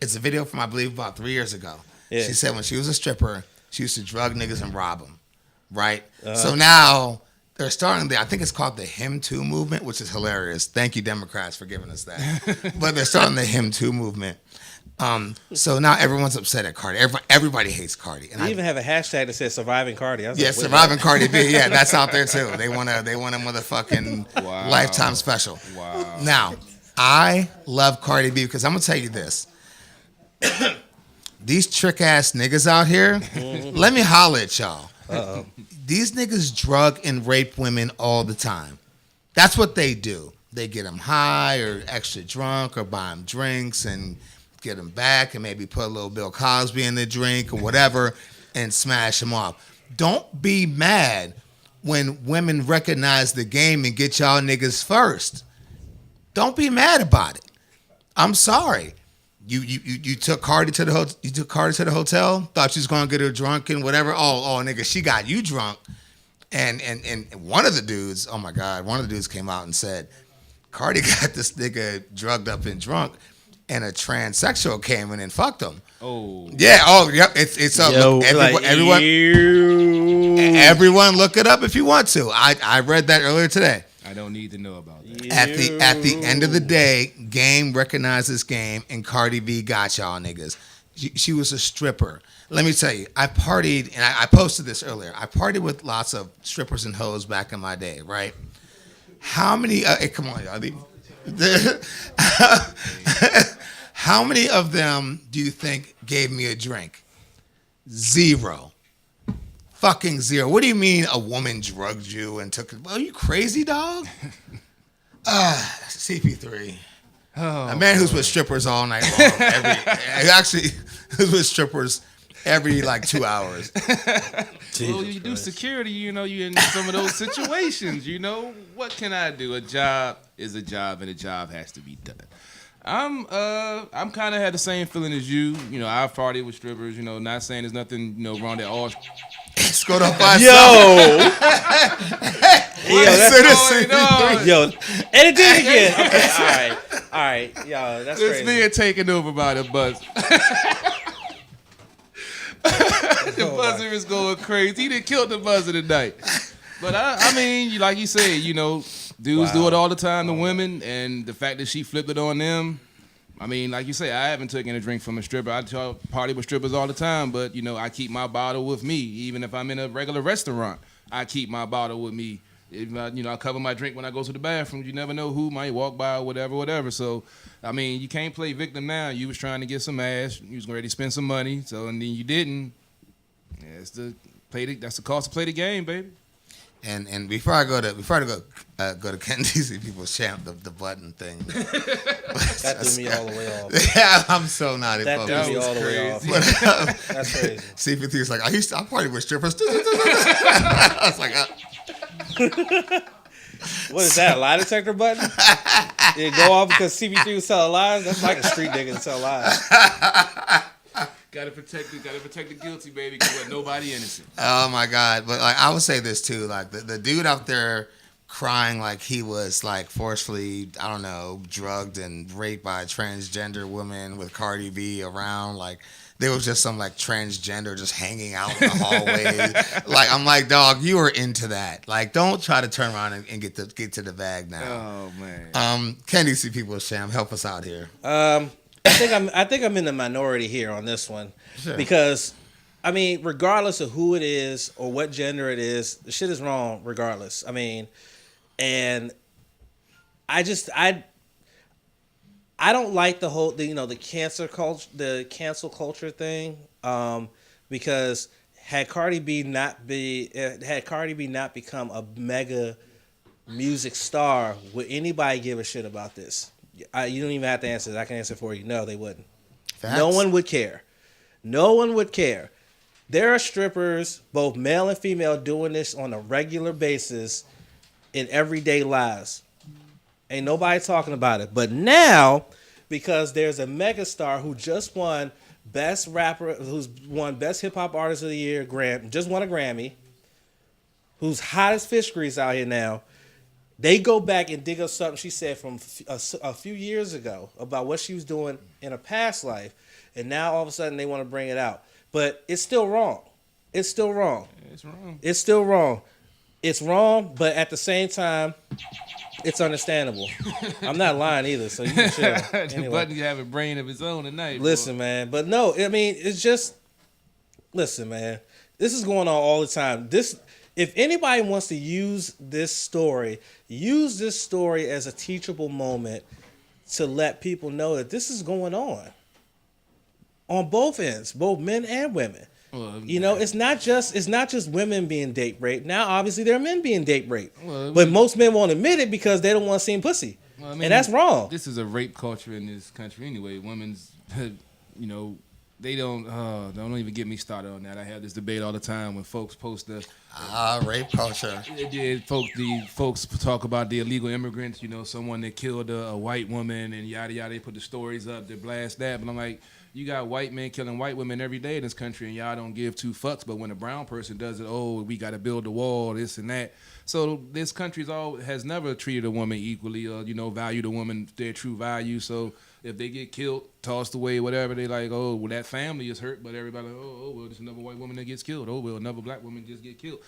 B: it's a video from I believe about 3 years ago. Yeah. She said when she was a stripper, she used to drug niggas and rob them. Right? So now they're starting I think it's called the Him Too movement, which is hilarious. Thank you, Democrats, for giving us that. But they're starting the Him Too movement. So now everyone's upset at Cardi. Everybody hates Cardi. And
D: you even have a hashtag that says "Surviving Cardi."
B: Surviving Cardi B. Yeah, that's out there too. They want a motherfucking lifetime special.
C: Wow.
B: Now, I love Cardi B because I'm gonna tell you this. These trick ass niggas out here, let me holler at y'all.
D: Uh-oh.
B: These niggas drug and rape women all the time. That's what they do. They get them high or extra drunk or buy them drinks and get them back and maybe put a little Bill Cosby in the drink or whatever and smash them off. Don't be mad when women recognize the game and get y'all niggas first. Don't be mad about it. I'm sorry. You took Cardi to the hotel. You took Cardi to the hotel. Thought she was gonna get her drunk and whatever. Oh, nigga, she got you drunk. And one of the dudes, oh my God, one of the dudes came out and said, Cardi got this nigga drugged up and drunk, and a transsexual came in and fucked him.
C: Oh
B: yeah. Oh yep. It's up.
D: Yo,
B: everyone, look it up if you want to. I read that earlier today.
C: I don't need to know about that.
B: At the end of the day, game recognizes game, and Cardi B got y'all niggas. She was a stripper. Let me tell you, I partied, and I posted this earlier. I partied with lots of strippers and hoes back in my day, right? How many? Come on, y'all. How many of them do you think gave me a drink? 0. Fucking 0. What do you mean a woman drugged you and took it? Well, are you crazy, dog? CP3. A man who's with strippers all night long. Who's with strippers every 2 hours.
C: Well, you do security, you're in some of those situations, What can I do? A job is a job, and a job has to be done. I'm kind of had the same feeling as you. I've partied with strippers. Not saying there's nothing wrong at all.
B: Let's go to 5.
D: Yo, edit it again. Okay, all right, yo, that's
C: this
D: crazy.
C: This being taken over by the buzz. The buzzer is going crazy. He done killed the buzzer tonight. But I mean, like you said, dudes do it all the time to women, and the fact that she flipped it on them. I mean, like you say, I haven't taken a drink from a stripper. I party with strippers all the time, but I keep my bottle with me. Even if I'm in a regular restaurant, I keep my bottle with me. I cover my drink when I go to the bathroom. You never know who might walk by or whatever. So, I mean, you can't play victim now. You was trying to get some ass. You was ready to spend some money. So, and then you didn't. Yeah, that's the cost to play the game, baby.
B: And before I go to Ken DC People's Champ, the button thing.
D: That threw me all the way off.
B: Yeah, I'm so not
D: involved. That threw me all the way off. That's crazy.
B: CP3 is like, I partied with strippers. I was like,
D: what is that? A lie detector button? Did it go off because CP3 was telling lies? That's like a street nigga to tell lies.
C: Gotta protect the guilty, baby, because nobody innocent.
B: Oh my God! But I would say this too, the dude out there crying like he was forcefully, I don't know, drugged and raped by a transgender woman with Cardi B around, there was just some transgender just hanging out in the hallway. I'm like, dog, you were into that. Don't try to turn around and get to the bag now.
C: Oh man.
B: Can you see people, Sham? Help us out here.
D: think I'm in the minority here on this one, because, I mean, regardless of who it is or what gender it is, the shit is wrong regardless. I mean, and I don't like the whole, the cancel culture thing, because had Cardi B not become a mega music star, would anybody give a shit about this? You don't even have to answer this. I can answer for you. No, they wouldn't.
B: Facts.
D: No one would care. No one would care. There are strippers, both male and female, doing this on a regular basis in everyday lives. Ain't nobody talking about it. But now, because there's a megastar who just won Best Rapper, who's won Best Hip Hop Artist of the Year, just won a Grammy, who's hot as fish grease out here now, they go back and dig up something she said from a few years ago about what she was doing in a past life, and now all of a sudden they want to bring it out. But it's still wrong. It's still wrong.
C: It's wrong.
D: It's still wrong. It's wrong, but at the same time, it's understandable. I'm not lying either, so you can chill.
C: The button have a brain of his own tonight.
D: Listen, man. But no, I mean, it's just, listen, man. This is going on all the time. If anybody wants to use this story as a teachable moment to let people know that this is going on both ends, both men and women. Well, it's not just women being date raped. Now, obviously, there are men being date raped, but most men won't admit it because they don't want to seem pussy, and that's wrong.
C: This is a rape culture in this country anyway. Women's, they don't even get me started on that. I have this debate all the time when folks post the
B: rape culture.
C: Folks talk about the illegal immigrants. Someone that killed a white woman and yada yada. They put the stories up. They blast that, but I'm like, you got white men killing white women every day in this country, and y'all don't give two fucks. But when a brown person does it, we got to build a wall, this and that. So this country has never treated a woman equally, or valued a woman their true value. So if they get killed, tossed away, whatever, they like, that family is hurt, but everybody, there's another white woman that gets killed. Another black woman just get killed.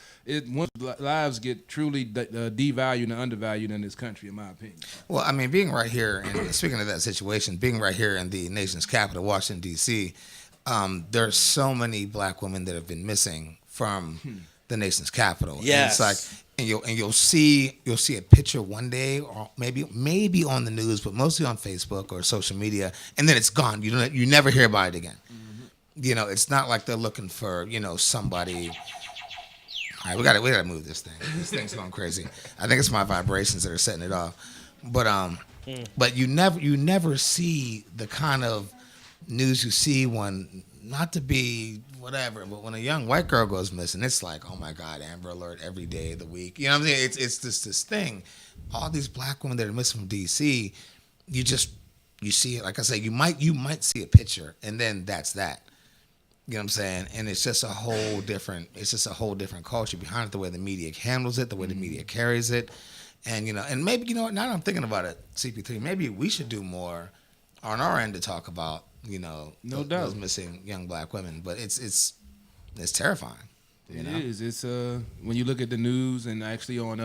C: Lives get truly devalued and undervalued in this country, in my opinion.
B: Well, I mean, being right here, and speaking of that situation, being right here in the nation's capital, Washington, D.C., there's so many black women that have been missing from the nation's capital.
D: Yes.
B: And it's like, and you'll see a picture one day, or maybe on the news, but mostly on Facebook or social media, and then it's gone. You never hear about it again. Mm-hmm. It's not like they're looking for somebody. All right, we gotta move this thing. This thing's going crazy. I think it's my vibrations that are setting it off. But you never see the kind of news you see when, not to be whatever, but when a young white girl goes missing, it's like, oh my God, Amber Alert every day of the week. You know what I'm saying? It's just this thing. All these black women that are missing from DC, you see it. Like I say, you might see a picture, and then that's that. You know what I'm saying? And it's just a whole different culture behind it, the way the media handles it, the way the media carries it. And and maybe, now that I'm thinking about it, CP3, maybe we should do more on our end to talk about, those missing young black women. But it's terrifying.
C: It is. It's when you look at the news, and actually on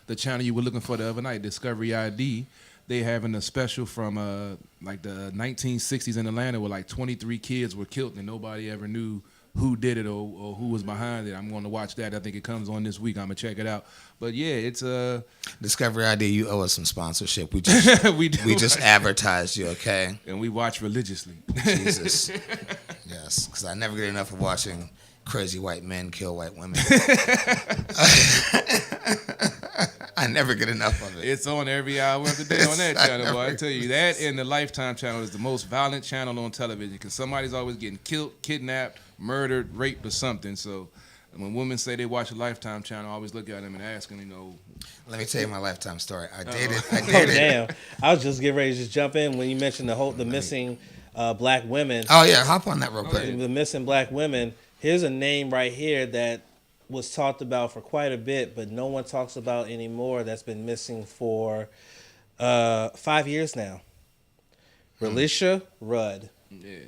C: the channel you were looking for the other night, Discovery ID, they having a special from like the 1960s in Atlanta where like 23 kids were killed and nobody ever knew who did it or who was behind it. I'm going to watch that. I think it comes on this week. I'm going to check it out. But yeah, it's
B: Discovery ID, you owe us some sponsorship. We just we just advertised you, okay?
C: And we watch religiously.
B: Jesus. Yes, because I never get enough of watching crazy white men kill white women. I never get enough of it.
C: It's on every hour of the day on that channel, boy. I tell you, that and the Lifetime channel is the most violent channel on television because somebody's always getting killed, kidnapped, murdered, raped, or something. So when women say they watch a Lifetime channel, I always look at them and ask them,
B: Let me tell you my Lifetime story. I dated.
D: Damn. I was just getting ready to just jump in when you mentioned the missing black women.
B: Oh, yeah. Hop on that real quick.
D: The missing black women. Here's a name right here that was talked about for quite a bit, but no one talks about anymore. That's been missing for 5 years now. Relisha Rudd.
C: Yeah.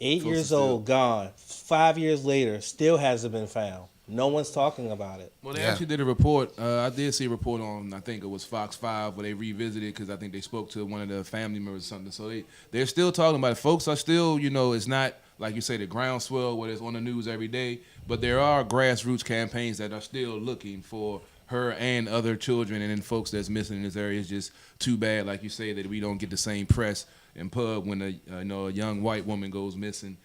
D: 8 years old, gone. 5 years later, still hasn't been found. No one's talking about it.
C: Well, they actually did a report. I did see a report on, I think it was Fox 5, where they revisited because I think they spoke to one of the family members or something. So they're still talking about it. Folks are still, it's not, like you say, the groundswell where it's on the news every day, but there are grassroots campaigns that are still looking for her and other children and then folks that's missing in this area. It's just too bad, like you say, that we don't get the same press and pub when a young white woman goes missing.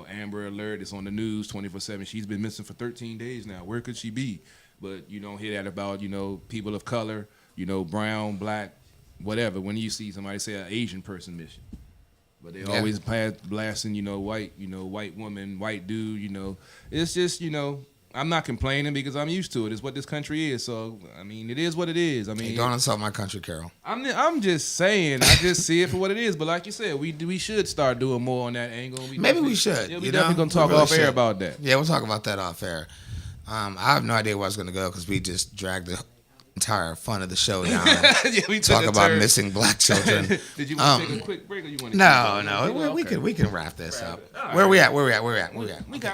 C: Amber Alert is on the news 24/7. She's been missing for 13 days now. Where could she be? But you don't hear that about, people of color, brown, black, whatever. When you see somebody say an Asian person missing. But they always blasting, white woman, white dude, It's just, I'm not complaining because I'm used to it. It's what this country is. So, it is what it is.
B: Hey, don't insult my country, Carol.
C: I'm just saying. I just see it for what it is. But like you said, we should start doing more on that angle.
B: Maybe we should.
C: Yeah, we definitely going to talk off air about that.
B: Yeah, we'll talk about that off air. I have no idea where I was going to go because we just dragged the entire fun of the show down.
C: We
B: talk about missing black children.
C: Did you want to take a quick break or you want to?
B: No. We can wrap this up. Right. Where we at? We got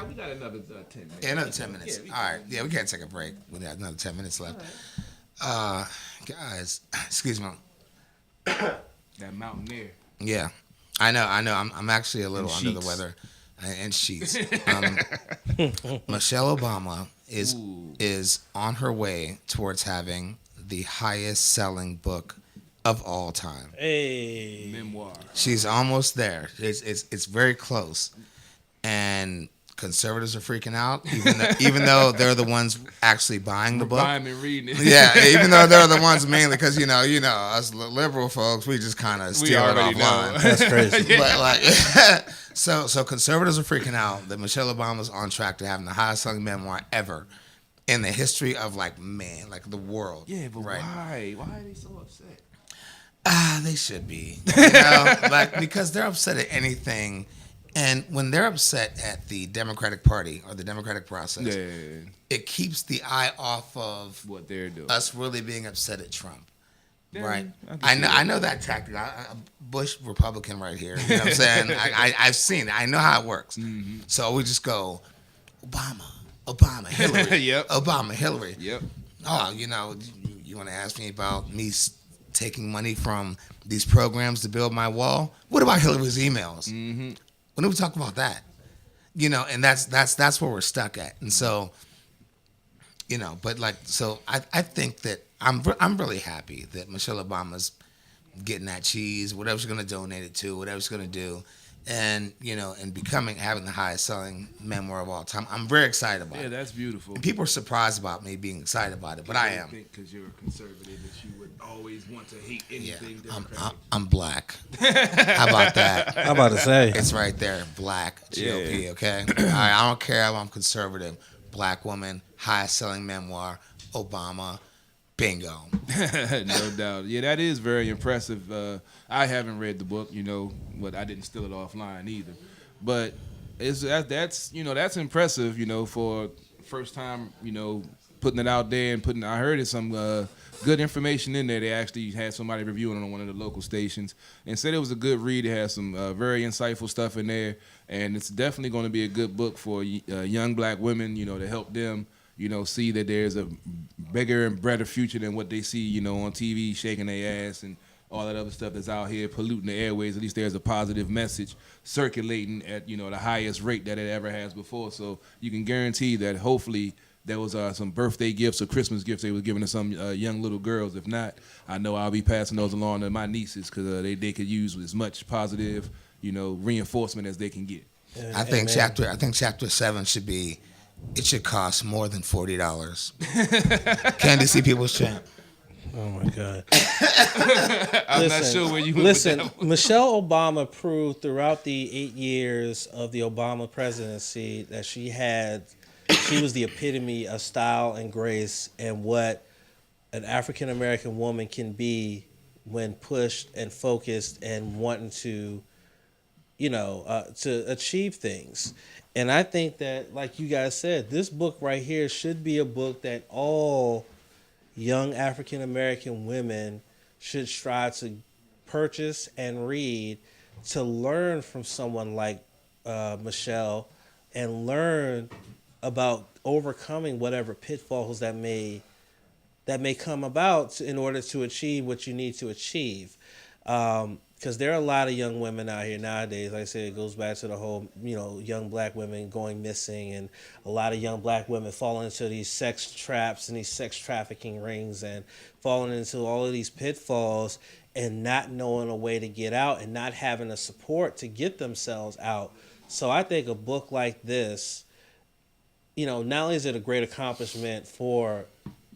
C: another 10 minutes.
B: Yeah, another 10 minutes. Yeah, all right. Yeah, we can't take a break. We got another 10 minutes left. Right. Guys, excuse me.
C: That mountain air.
B: Yeah, I know. I'm actually a little under the weather. And sheets. Michelle Obama is on her way towards having the highest selling book of all time.
D: Hey,
C: memoir.
B: She's almost there. It's very close, and conservatives are freaking out, even though they're the ones actually buying the book.
C: Buying and reading it.
B: Yeah, even though they're the ones mainly, because us liberal folks, we just kind of steal it offline.
D: That's crazy.
B: But so conservatives are freaking out that Michelle Obama's on track to having the highest selling memoir ever in the history of the world.
C: Yeah, but why? Why are they so upset?
B: They should be. Because they're upset at anything. And when they're upset at the Democratic Party or the Democratic process, it keeps the eye off of
C: what they're doing.
B: Us really being upset at Trump.
C: Yeah,
B: right? I know that tactic. Bush Republican right here. You know what I'm saying? I've seen it. I know how it works. Mm-hmm. So we just go, Obama, Hillary.
C: Yep.
B: Obama, Hillary.
C: Yep.
B: Oh, you want to ask me about me taking money from these programs to build my wall? What about Hillary's emails?
C: Mm-hmm.
B: When do we talk about that? And that's where we're stuck at. And so, I think that I'm really happy that Michelle Obama's getting that cheese, whatever she's going to donate it to, whatever she's going to do, and having the highest selling memoir of all time. I'm very excited about it.
C: Yeah, that's beautiful.
B: And people are surprised about me being excited about it, but I am.
C: Because you're a conservative, that you would always want to hate anything.
B: Yeah, I'm black. How about that?
D: I'm about to say
B: it's right there, black GOP. Yeah. Okay, all right. I don't care if I'm conservative. Black woman, highest selling memoir, Obama. Bingo.
C: No doubt. Yeah, that is very impressive. I haven't read the book, but I didn't steal it offline either. But that's impressive, for first time, putting it out there and I heard some good information in there. They actually had somebody reviewing it on one of the local stations and said it was a good read. It has some very insightful stuff in there, and it's definitely going to be a good book for young black women, to help them see that there's a bigger and better future than what they see, on TV, shaking their ass and all that other stuff that's out here polluting the airways. At least there's a positive message circulating at, the highest rate that it ever has before. So you can guarantee that hopefully there was some birthday gifts or Christmas gifts they were giving to some young little girls. If not, I know I'll be passing those along to my nieces because they could use as much positive, reinforcement as they can get.
B: I think chapter 7 should be, it should cost more than $40. Candy see people's chat.
D: Oh my God!
C: I'm not sure where you went
D: listen.
C: with that one.
D: Michelle Obama proved throughout the 8 years of the Obama presidency that she was the epitome of style and grace and what an African American woman can be when pushed and focused and wanting to, to achieve things. And I think that, like you guys said, this book right here should be a book that all young African American women should strive to purchase and read to learn from someone like Michelle and learn about overcoming whatever pitfalls that may come about in order to achieve what you need to achieve. Because there are a lot of young women out here nowadays. Like I said, it goes back to the whole, young black women going missing, and a lot of young black women falling into these sex traps and these sex trafficking rings, and falling into all of these pitfalls and not knowing a way to get out and not having a support to get themselves out. So I think a book like this, not only is it a great accomplishment for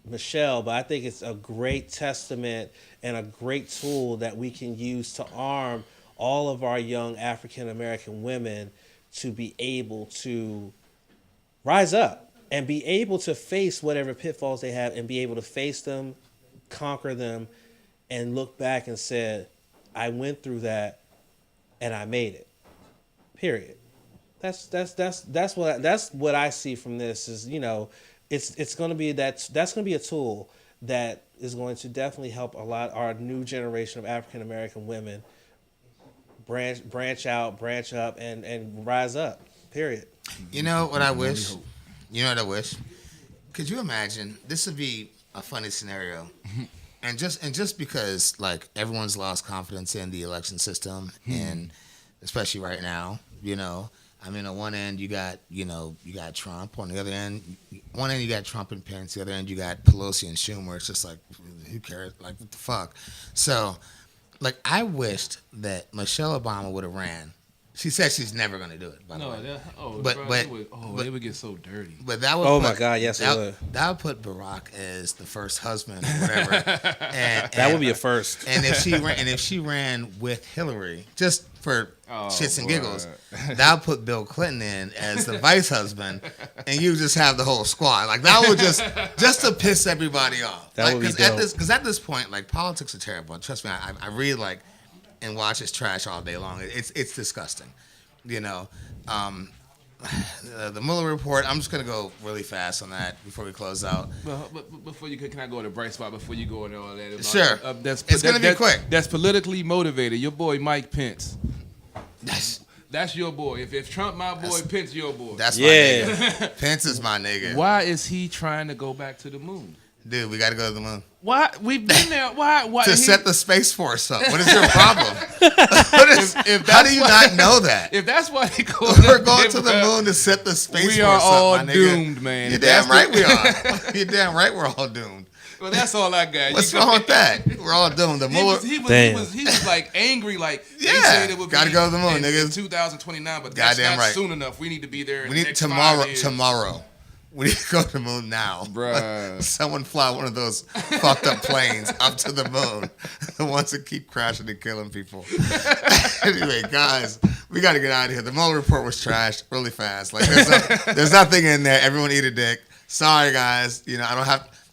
D: Michelle, but I think it's a great testament and a great tool that we can use to arm all of our young African American women to be able to rise up and be able to face whatever pitfalls they have and be able to face them, conquer them, and look back and said, I went through that and I made it. Period. That's what I see from this is, it's going to be that's going to be a tool that is going to definitely help our new generation of African American women branch out, branch up, and rise up. Period.
B: You know what I wish? You know what I wish? Could you imagine? This would be a funny scenario, and just because like everyone's lost confidence in the election system, and especially right now, I mean, on one end you got Trump. On the other end, one end you got Trump and Pence. The other end you got Pelosi and Schumer. It's just like, who cares? Like, what the fuck? So, like, I wished that Michelle Obama would have ran. She said she's never going to do it. By the way,
C: it would get so dirty.
B: But that would.
D: Oh my God! Yes, it would.
B: That would put Barack as the first husband, or whatever.
D: That would be a first.
B: And if she ran with Hillary, just for shits and giggles, that would put Bill Clinton in as the vice husband, and you just have the whole squad. Like that would just to piss everybody off.
D: That would be dope.
B: Because at this point, like politics are terrible. Trust me, I read and watch this trash all day long. It's disgusting, The Mueller report. I'm just gonna go really fast on that before we close out.
C: But before you can I go to bright spot before you go into all that?
B: Sure. It's gonna be quick.
C: That's politically motivated. Your boy Mike Pence. That's your boy. If Trump my boy, Pence your boy.
B: That's my nigga. Pence is my nigga.
C: Why is he trying to go back to the moon?
B: Dude, we got to go to the moon.
C: Why? We've been there. Why?
B: To set the Space Force up. What is your problem? How do you not know that?
C: If that's why they go,
B: we're going to the moon to set the Space Force up.
C: We are all doomed, man.
B: You're damn right we are. You're damn right we're all doomed.
C: Well, that's all I got.
B: What's wrong with that? We're all doomed. The Mueller.
C: He was like angry, like
B: yeah.
C: They said it would
B: gotta go to the moon, nigga.
C: 2029, but that's not soon enough. We need to be there.
B: We need tomorrow. We need to go to the moon now.
C: Bruh.
B: Someone fly one of those fucked up planes up to the moon. The ones that keep crashing and killing people. Anyway, guys, we got to get out of here. The Mueller report was trashed really fast. Like, there's nothing in there. Everyone eat a dick. Sorry, guys.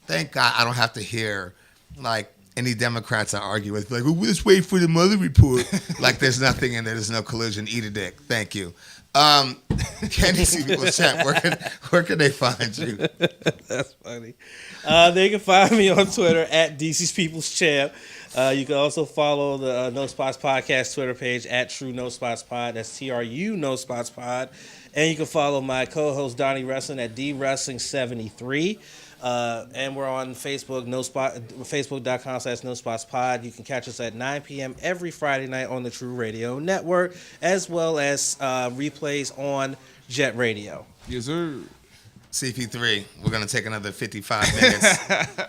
B: Thank God I don't have to hear, like, any Democrats I argue with. Like, well, we'll just wait for the Mueller report. Like, there's nothing in there. There's no collusion. Eat a dick. Thank you. Candy C People's Chat, where can they find you?
D: That's funny. They can find me on Twitter at DC's People's Champ. You can also follow the No Spots Podcast Twitter page at True No Spots Pod. That's TRU No Spots Pod. And you can follow my co-host Donnie Wrestling at DWrestling73. And we're on Facebook, Facebook.com/NoSpotsPod. You can catch us at 9 p.m. every Friday night on the Tru Radio Network, as well as replays on Jet Radio.
C: Yes, sir.
B: CP3, we're going to take another 55 minutes.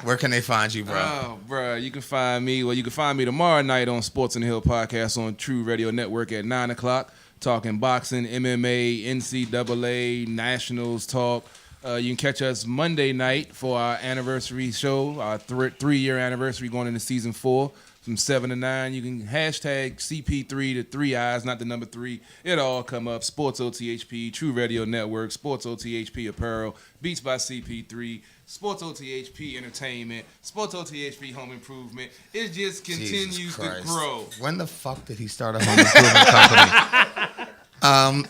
B: Where can they find you, bro?
C: Oh, bro, you can find me tomorrow night on Sports on the Hill Podcast on Tru Radio Network at 9 o'clock, talking boxing, MMA, NCAA, Nationals talk. You can catch us Monday night for our anniversary show, our 3-year anniversary going into season 4 from 7 to 9. You can hashtag CP3 to 3 eyes, not the number 3. It'll all come up. Sports OTHP, Tru Radio Network, Sports OTHP Apparel, Beats by CP3, Sports OTHP Entertainment, Sports OTHP Home Improvement. It just continues to grow.
B: When the fuck did he start a home improvement company?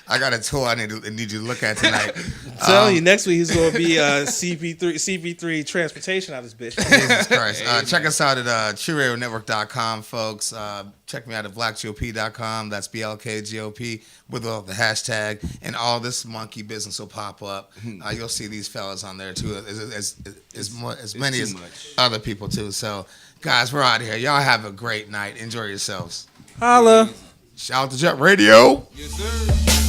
B: I got a tour I need you to look at tonight.
D: I'm telling you, next week he's going to be CP3 transportation out of this bitch.
B: Jesus Christ. Check us out at TruRadioNetwork.com, folks. Check me out at BlackGOP.com. That's BLKGOP with the hashtag. And all this monkey business will pop up. You'll see these fellas on there, too, as many as other people, too. So, guys, we're out of here. Y'all have a great night. Enjoy yourselves.
D: Holla.
B: Shout out to Jet Radio.
C: Yes, sir.